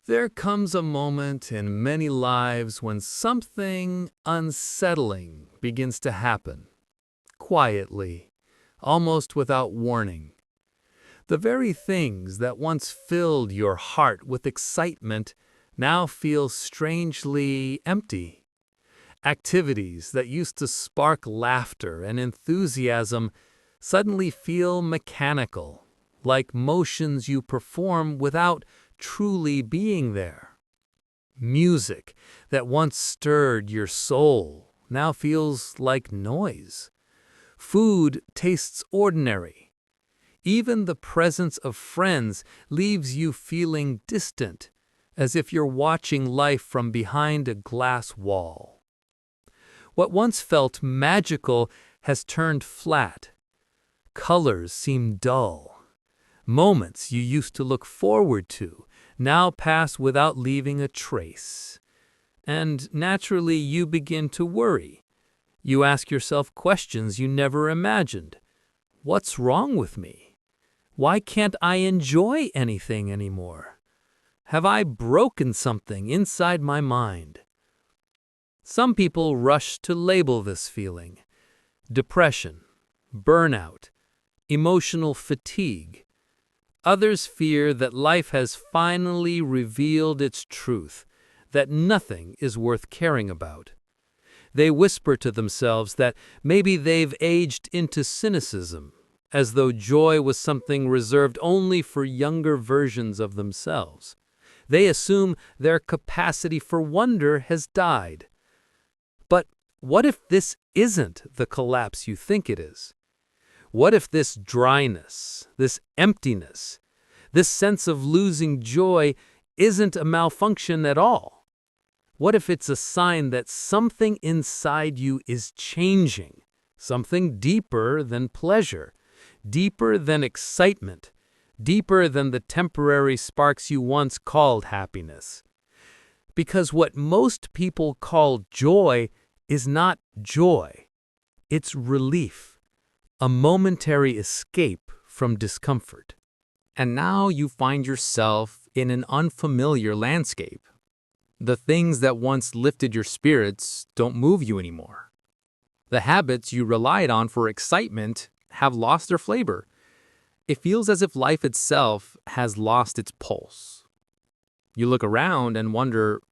There comes a moment in many lives when something unsettling begins to happen, quietly, almost without warning. The very things that once filled your heart with excitement now feel strangely empty. Activities that used to spark laughter and enthusiasm suddenly feel mechanical, like motions you perform without truly being there. Music that once stirred your soul now feels like noise. Food tastes ordinary. Even the presence of friends leaves you feeling distant, as if you're watching life from behind a glass wall. What once felt magical has turned flat. Colors seem dull. Moments you used to look forward to now pass without leaving a trace. And naturally, you begin to worry. You ask yourself questions you never imagined. What's wrong with me? Why can't I enjoy anything anymore? Have I broken something inside my mind? Some people rush to label this feeling: depression, burnout, emotional fatigue. Others fear that life has finally revealed its truth, that nothing is worth caring about. They whisper to themselves that maybe they've aged into cynicism, as though joy was something reserved only for younger versions of themselves. They assume their capacity for wonder has died. But what if this isn't the collapse you think it is? What if this dryness, this emptiness, this sense of losing joy isn't a malfunction at all? What if it's a sign that something inside you is changing, something deeper than pleasure, deeper than excitement, deeper than the temporary sparks you once called happiness? Because what most people call joy is not joy. It's relief, a momentary escape from discomfort. And now you find yourself in an unfamiliar landscape. The things that once lifted your spirits don't move you anymore. The habits you relied on for excitement have lost their flavor. It feels as if life itself has lost its pulse. You look around and wonder,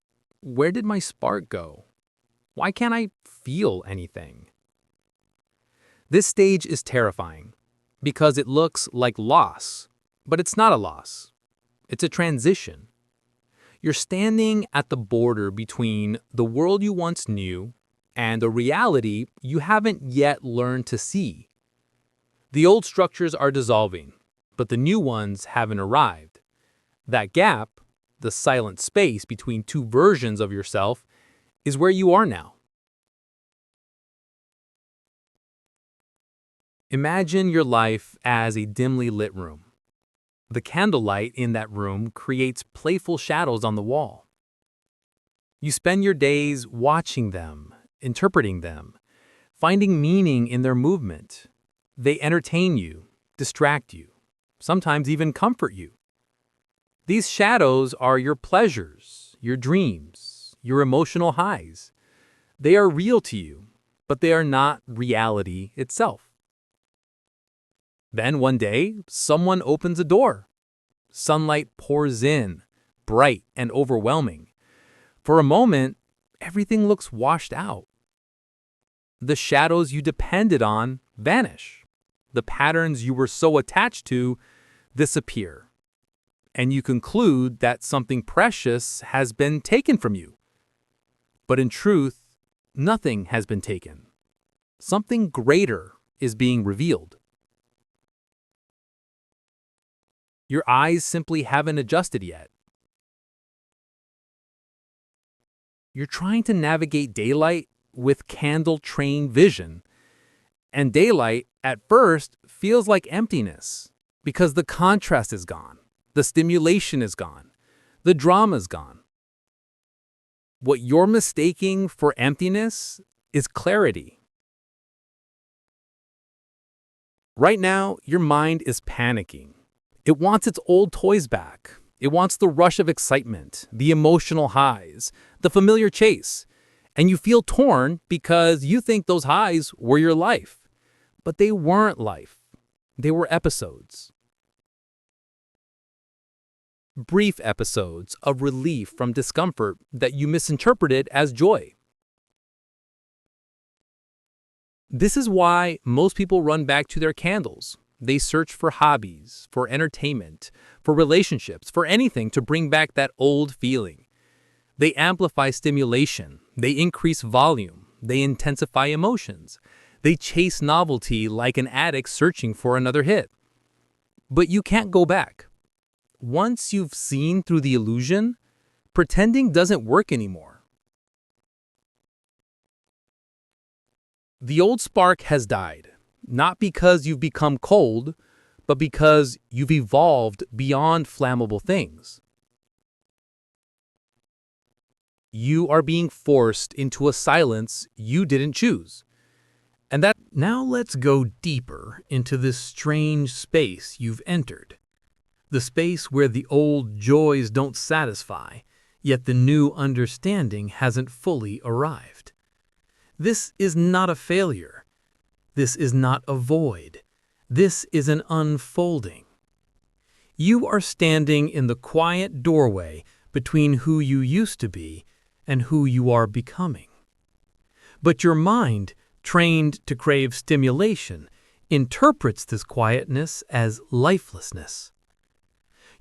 where did my spark go? Why can't I feel anything? This stage is terrifying because it looks like loss, but it's not a loss. It's a transition. You're standing at the border between the world you once knew and a reality you haven't yet learned to see. The old structures are dissolving, but the new ones haven't arrived. That gap, the silent space between two versions of yourself, is where you are now. Imagine your life as a dimly lit room. The candlelight in that room creates playful shadows on the wall. You spend your days watching them, interpreting them, finding meaning in their movement. They entertain you, distract you, sometimes even comfort you. These shadows are your pleasures, your dreams, your emotional highs. They are real to you, but they are not reality itself. Then one day, someone opens a door. Sunlight pours in, bright and overwhelming. For a moment, everything looks washed out. The shadows you depended on vanish. The patterns you were so attached to disappear. And you conclude that something precious has been taken from you. But in truth, nothing has been taken. Something greater is being revealed. Your eyes simply haven't adjusted yet. You're trying to navigate daylight with candle-trained vision, and daylight, at first, feels like emptiness because the contrast is gone, the stimulation is gone, the drama is gone. What you're mistaking for emptiness is clarity. Right now, your mind is panicking. It wants its old toys back, It wants the rush of excitement, the emotional highs, the familiar chase. And you feel torn because you think those highs were your life. But they weren't life. They were episodes. Brief episodes of relief from discomfort that you misinterpreted as joy. This is why most people run back to their candles. They search for hobbies, for entertainment, for relationships, for anything to bring back that old feeling. They amplify stimulation, they increase volume, they intensify emotions. They chase novelty like an addict searching for another hit. But you can't go back. Once you've seen through the illusion, pretending doesn't work anymore. The old spark has died, not because you've become cold, but because you've evolved beyond flammable things. You are being forced into a silence you didn't choose. Now let's go deeper into this strange space you've entered. The space where the old joys don't satisfy, yet the new understanding hasn't fully arrived. This is not a failure. This is not a void. This is an unfolding. You are standing in the quiet doorway between who you used to be and who you are becoming. But your mind, trained to crave stimulation, interprets this quietness as lifelessness.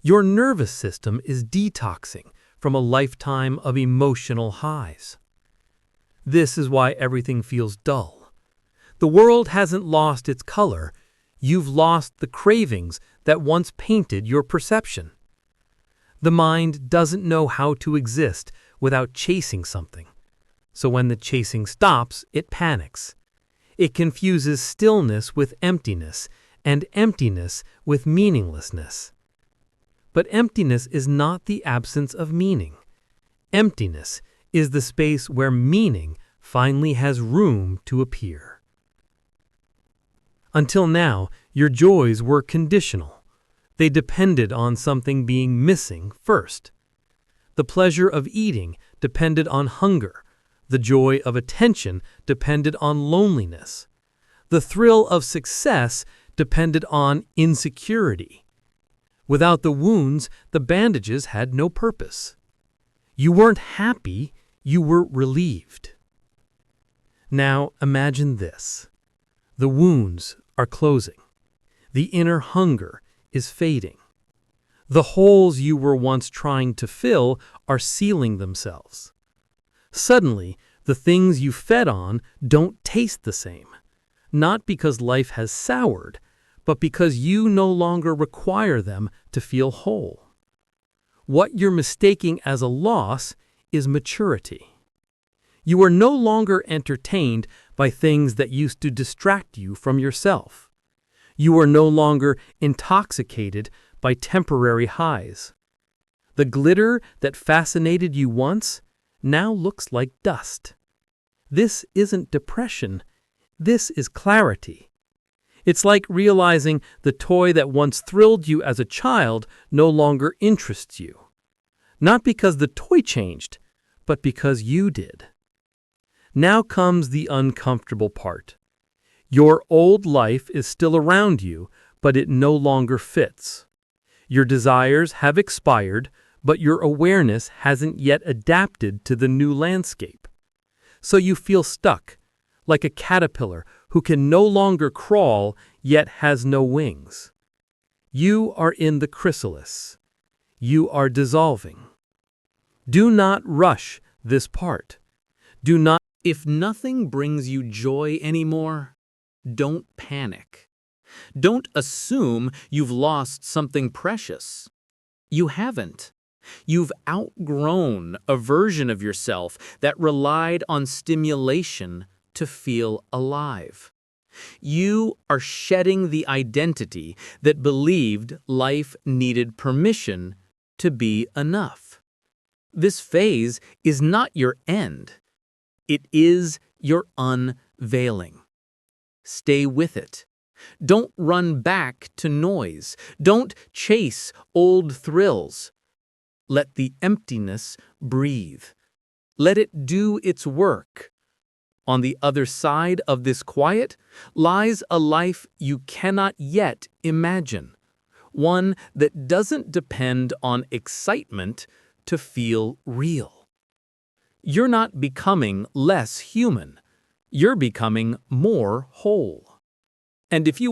Your nervous system is detoxing from a lifetime of emotional highs. This is why everything feels dull. The world hasn't lost its color. You've lost the cravings that once painted your perception. The mind doesn't know how to exist without chasing something. So when the chasing stops, it panics. It confuses stillness with emptiness and emptiness with meaninglessness. But emptiness is not the absence of meaning. Emptiness is the space where meaning finally has room to appear. Until now, your joys were conditional. They depended on something being missing first. The pleasure of eating depended on hunger. The joy of attention depended on loneliness. The thrill of success depended on insecurity. Without the wounds, the bandages had no purpose. You weren't happy, you were relieved. Now imagine this. The wounds are closing. The inner hunger is fading. The holes you were once trying to fill are sealing themselves. Suddenly, the things you fed on don't taste the same. Not because life has soured, but because you no longer require them to feel whole. What you're mistaking as a loss is maturity. You are no longer entertained by things that used to distract you from yourself. You are no longer intoxicated by temporary highs. The glitter that fascinated you once now looks like dust. This isn't depression. This is clarity. It's like realizing the toy that once thrilled you as a child no longer interests you. Not because the toy changed, but because you did. Now comes the uncomfortable part. Your old life is still around you, but it no longer fits. Your desires have expired, but your awareness hasn't yet adapted to the new landscape. So you feel stuck, like a caterpillar who can no longer crawl yet has no wings. You are in the chrysalis. You are dissolving. Do not rush this part. If nothing brings you joy anymore, don't panic. Don't assume you've lost something precious. You haven't. You've outgrown a version of yourself that relied on stimulation to feel alive. You are shedding the identity that believed life needed permission to be enough. This phase is not your end. It is your unveiling. Stay with it. Don't run back to noise. Don't chase old thrills. Let the emptiness breathe. Let it do its work. On the other side of this quiet lies a life you cannot yet imagine, one that doesn't depend on excitement to feel real. You're not becoming less human. You're becoming more whole. And if you